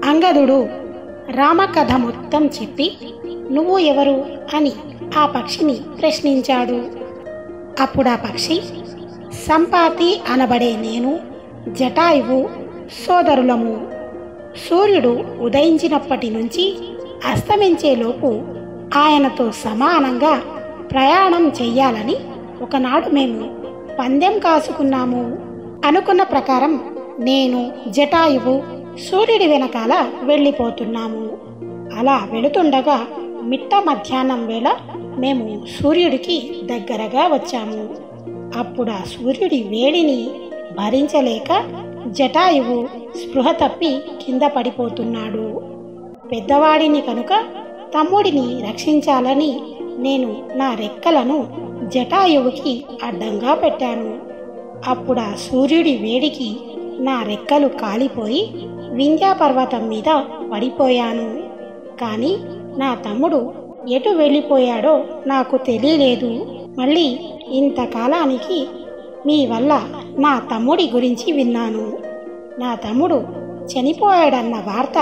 అంగదుడు రామకథ మొత్తం చెప్పి నువ్వు ఎవరు అని ఆ పక్షిని ప్రశ్నించాడు. అప్పుడు ఆ పక్షి, సంపాతి అనబడే నేను జటాయువు సోదరులము. సూర్యుడు ఉదయించినప్పటి నుంచి అస్తమించేలోపు ఆయనతో సమానంగా ప్రయాణం చెయ్యాలని ఒకనాడు మేము పందెం కాసుకున్నాము. అనుకున్న ప్రకారం నేను జటాయువు సూర్యుడి వెనకాల వెళ్ళిపోతున్నాము. అలా వెళుతుండగా మిట్ట మధ్యాహ్నం వేళ మేము సూర్యుడికి దగ్గరగా వచ్చాము. అప్పుడు ఆ సూర్యుడి వేడిని భరించలేక జటాయువు స్పృహ తప్పి కింద పడిపోతున్నాడు. పెద్దవాడిని కనుక తమ్ముడిని రక్షించాలని నేను నా రెక్కలను జటాయువుకి అడ్డంగా పెట్టాను. అప్పుడు ఆ సూర్యుడి వేడికి నా రెక్కలు కాలిపోయి వింధ్యాపర్వతం మీద పడిపోయాను. కానీ నా తమ్ముడు ఎటు వెళ్ళిపోయాడో నాకు తెలియలేదు. మళ్ళీ ఇంతకాలానికి మీ వల్ల నా తమ్ముడి గురించి విన్నాను. నా తమ్ముడు చనిపోయాడన్న వార్త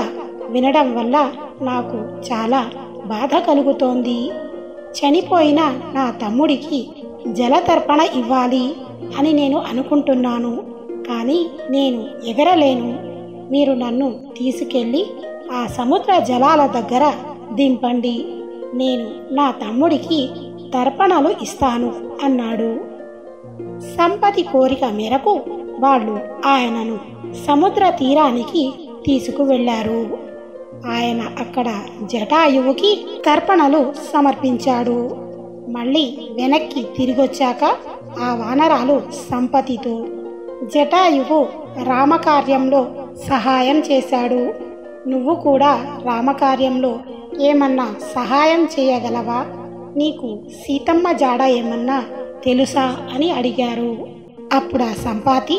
వినడం వల్ల నాకు చాలా బాధ కలుగుతోంది. చనిపోయిన నా తమ్ముడికి జలతర్పణ ఇవ్వాలి అని నేను అనుకుంటున్నాను. కానీ నేను ఎగరలేను. మీరు నన్ను తీసుకెళ్ళి ఆ సముద్ర జలాల దగ్గర దింపండి. నేను నా తమ్ముడికి తర్పణలు ఇస్తాను అన్నాడు. సంపతి కోరిక మేరకు వాళ్ళు ఆయనను సముద్ర తీరానికి తీసుకువెళ్లారు. ఆయన అక్కడ జటాయువుకి తర్పణలు సమర్పించాడు. మళ్ళీ వెనక్కి తిరిగొచ్చాక ఆ వానరాలు సంపతితో, జటాయువు రామకార్యంలో సహాయం చేశాడు. నువ్వు కూడా రామకార్యంలో ఏమన్నా సహాయం చేయగలవా? నీకు సీతమ్మ జాడ ఏమన్నా తెలుసా అని అడిగారు. అప్పుడు ఆ సంపాతి,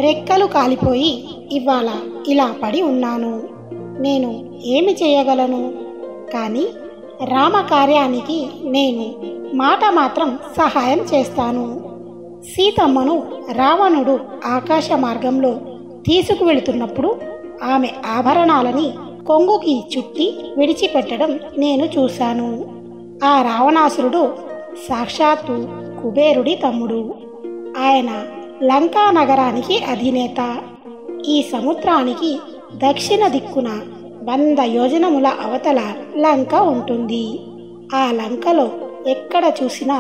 రెక్కలు కాలిపోయి ఇవాళ ఇలా పడి ఉన్నాను. నేను ఏమి చేయగలను? కానీ రామకార్యానికి నేను మాట మాత్రం సహాయం చేస్తాను. సీతమ్మను రావణుడు ఆకాశ మార్గంలో తీసుకువెళుతున్నప్పుడు ఆమె ఆభరణాలని కొంగుకి చుట్టి విడిచిపెట్టడం నేను చూశాను. ఆ రావణాసురుడు సాక్షాత్తు కుబేరుడి తమ్ముడు. ఆయన లంకా నగరానికి అధినేత. ఈ సముద్రానికి దక్షిణ దిక్కున 100 యోజనముల అవతల లంక ఉంటుంది. ఆ లంకలో ఎక్కడ చూసినా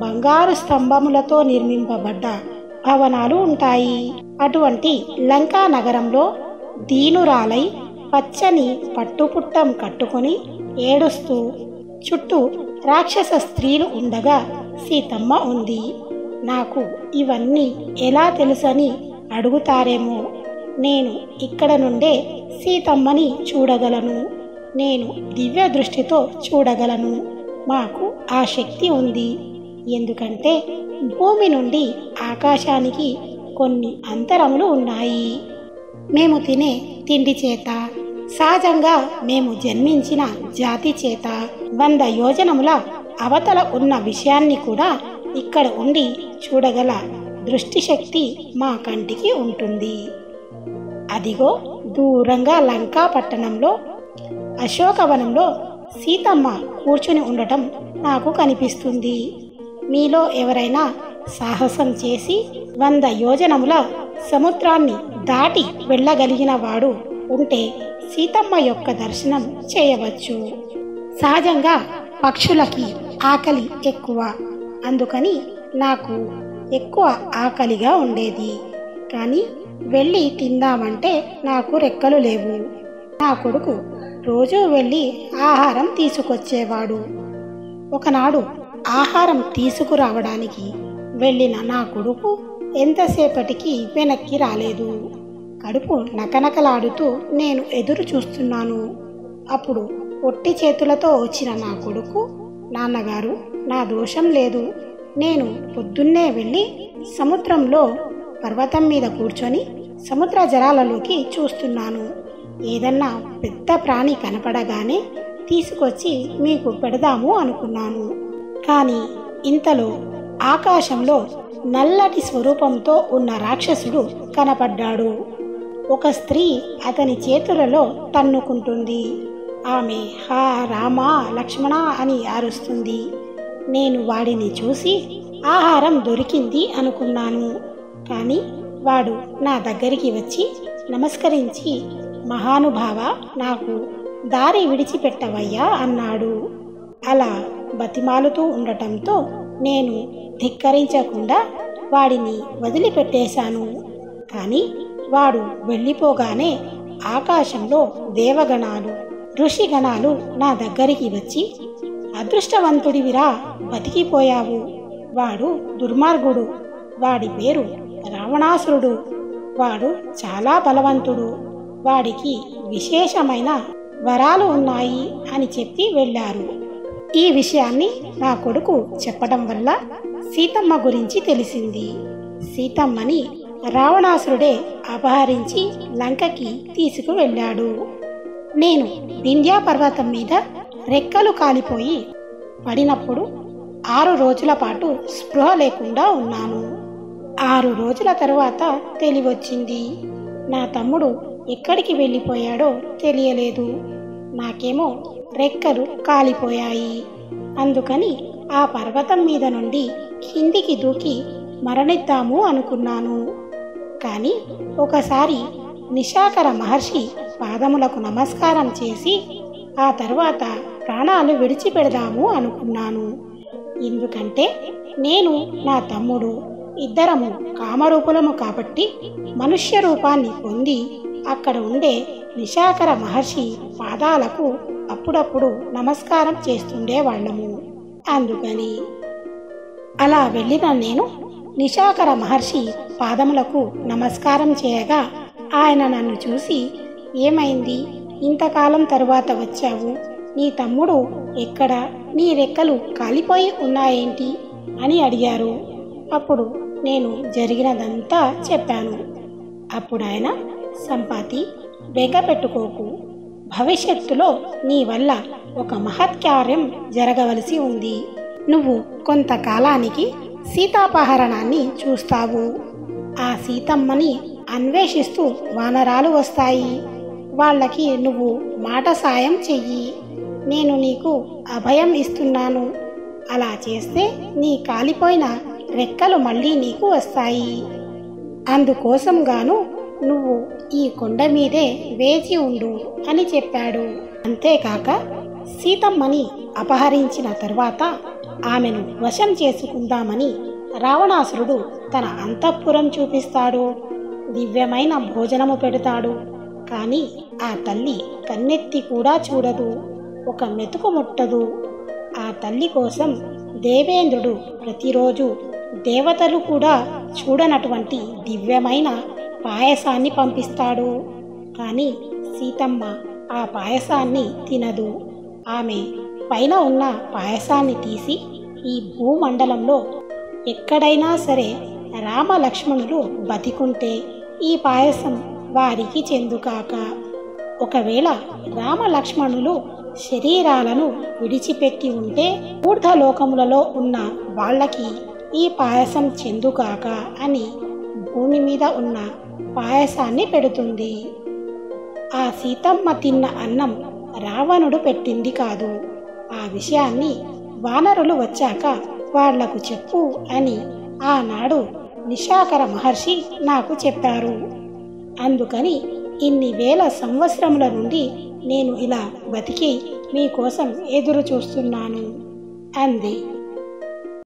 బంగారు స్తంభములతో నిర్మింపబడ్డ భవనాలు ఉంటాయి. అటువంటి లంకా నగరంలో దీనురాలై పచ్చని పట్టుపుట్టం కట్టుకొని ఏడుస్తూ చుట్టూ రాక్షస స్త్రీలు ఉండగా సీతమ్మ ఉంది. నాకు ఇవన్నీ ఎలా తెలుసని అడుగుతారేమో. నేను ఇక్కడ నుండే సీతమ్మని చూడగలను. నేను దివ్య దృష్టితో చూడగలను. మాకు ఆ శక్తి ఉంది. ఎందుకంటే భూమి నుండి ఆకాశానికి కొన్ని అంతరములు ఉన్నాయి. మేము తినే తిండి చేత, సహజంగా మేము జన్మించిన జాతి చేత 100 యోజనముల అవతల ఉన్న విషయాన్ని కూడా ఇక్కడ ఉండి చూడగల దృష్టి శక్తి మా కంటికి ఉంటుంది. అదిగో దూరంగా లంకా పట్టణంలో అశోకవనంలో సీతమ్మ కూర్చుని ఉండటం నాకు కనిపిస్తుంది. మీలో ఎవరైనా సాహసం చేసి 100 యోజనముల సముద్రాన్ని దాటి వెళ్ళగలిగిన వాడు ఉంటే సీతమ్మ యొక్క దర్శనం చేయవచ్చు. సహజంగా పక్షులకి ఆకలి ఎక్కువ. అందుకని నాకు ఎక్కువ ఆకలిగా ఉండేది. కానీ వెళ్ళి తిందామంటే నాకు రెక్కలు లేవు. నా కొడుకు రోజూ వెళ్ళి ఆహారం తీసుకొచ్చేవాడు. ఒకనాడు ఆహారం తీసుకురావడానికి వెళ్ళిన నా కొడుకు ఎంతసేపటికి వెనక్కి రాలేదు. కడుపు నకనకలాడుతూ నేను ఎదురు చూస్తున్నాను. అప్పుడు ఒట్టి చేతులతో వచ్చిన నా కొడుకు, నాన్నగారు, నా దోషం లేదు. నేను పొద్దున్నే వెళ్ళి సముద్రంలో పర్వతం మీద కూర్చొని సముద్ర జలాలలోకి చూస్తున్నాను. ఏదన్నా పెద్ద ప్రాణి కనపడగానే తీసుకొచ్చి మీకు పెడదాము అనుకున్నాను. కానీ ఇంతలో ఆకాశంలో నల్లటి స్వరూపంతో ఉన్న రాక్షసుడు కనపడ్డాడు. ఒక స్త్రీ అతని చేతులలో తన్నుకుంటుంది. ఆమె హా రామ లక్ష్మణ అని అరుస్తుంది. నేను వాడిని చూసి ఆహారం దొరికింది అనుకున్నాను. కానీ వాడు నా దగ్గరికి వచ్చి నమస్కరించి, మహానుభావ, నాకు దారి విడిచిపెట్టవయ్యా అన్నాడు. అలా బతిమాలుతూ ఉండటంతో నేను ధిక్కరించకుండా వాడిని వదిలిపెట్టేశాను. కానీ వాడు వెళ్ళిపోగానే ఆకాశంలో దేవగణాలు, ఋషిగణాలు నా దగ్గరికి వచ్చి, అదృష్టవంతుడివిరా, బతికిపోయావు. వాడు దుర్మార్గుడు. వాడి పేరు రావణాసురుడు. వాడు చాలా బలవంతుడు. వాడికి విశేషమైన వరాలు ఉన్నాయి అని చెప్పి వెళ్ళారు. ఈ విషయాన్ని నా కొడుకు చెప్పడం వల్ల సీతమ్మ గురించి తెలిసింది. సీతమ్మని రావణాసురుడే అపహరించి లంకకి తీసుకువెళ్ళాడు. నేను వింధ్యా పర్వతం మీద రెక్కలు కాలిపోయి పడినప్పుడు 6 రోజుల పాటు స్పృహ లేకుండా ఉన్నాను. 6 రోజుల తరువాత తెలివొచ్చింది. నా తమ్ముడు ఎక్కడికి వెళ్ళిపోయాడో తెలియలేదు. నాకేమో రెక్కలు కాలిపోయాయి. అందుకని ఆ పర్వతం మీద నుండి కిందికి దూకి మరణిద్దాము అనుకున్నాను. కానీ ఒకసారి నిశాకర మహర్షి పాదములకు నమస్కారం చేసి ఆ తర్వాత ప్రాణాలు విడిచిపెడదాము అనుకున్నాను. ఎందుకంటే నేను నా తమ్ముడు ఇద్దరము కామరూపులము కాబట్టి మనుష్య రూపాన్ని పొంది అక్కడ ఉండే నిశాకర మహర్షి పాదాలకు అప్పుడప్పుడు నమస్కారం చేస్తుండేవాళ్ళము. అందుకని అలా వెళ్ళిన నేను నిశాకర మహర్షి పాదములకు నమస్కారం చేయగా ఆయన నన్ను చూసి, ఏమైంది, ఇంతకాలం తరువాత వచ్చావు? నీ తమ్ముడు ఎక్కడ? నీ రెక్కలు కాలిపోయి ఉన్నాయేంటి అని అడిగారు. అప్పుడు నేను జరిగినదంతా చెప్పాను. అప్పుడు ఆయన, సంపాతి, బెంగ పెట్టుకోకు. భవిష్యత్తులో నీ వల్ల ఒక మహత్కార్యం జరగవలసి ఉంది. నువ్వు కొంతకాలానికి సీతాపహరణాన్ని చూస్తావు. ఆ సీతమ్మని అన్వేషిస్తూ వానరాలు వస్తాయి. వాళ్ళకి నువ్వు మాట సాయం చెయ్యి. నేను నీకు అభయం ఇస్తున్నాను. అలా చేస్తే నీ కాలిపోయిన రెక్కలు మళ్ళీ నీకు వస్తాయి. అందుకోసం గాను నువ్వు ఈ కొండ మీదే వేచి ఉండు అని చెప్పాడు. అంతేకాక సీతమ్మని అపహరించిన తరువాత ఆమెను వశం చేసుకుందామని రావణాసురుడు తన అంతఃపురం చూపిస్తాడు. దివ్యమైన భోజనము పెడతాడు. కానీ ఆ తల్లి కన్నెత్తి కూడా చూడదు, ఒక మెతుకు ముట్టదు. ఆ తల్లి కోసం దేవేంద్రుడు ప్రతిరోజు దేవతలు కూడా చూడనటువంటి దివ్యమైన పాయసాన్ని పంపిస్తాడు. కానీ సీతమ్మ ఆ పాయసాన్ని తినదు. ఆమె పైన ఉన్న పాయసాన్ని తీసి ఈ భూమండలంలో ఎక్కడైనా సరే రామ లక్ష్మణులు బతికుంటే ఈ పాయసం వారికి చెందుకాక, ఒకవేళ రామ లక్ష్మణులు శరీరాలను విడిచిపెట్టి ఉంటే ఊర్ధ్వలోకములలో ఉన్న వాళ్ళకి ఈ పాయసం చెందుకాక అని భూమి మీద ఉన్న పాయసాన్ని పెడుతుంది. ఆ సీతమ్మ తిన్న అన్నం రావణుడు పెట్టింది కాదు. ఆ విషయాన్ని వానరులు వచ్చాక వాళ్లకు చెప్పు అని ఆనాడు నిశాకర మహర్షి నాకు చెప్పారు. అందుకని ఇన్ని వేల సంవత్సరముల నుండి నేను ఇలా బతికి మీకోసం ఎదురు చూస్తున్నాను అంది.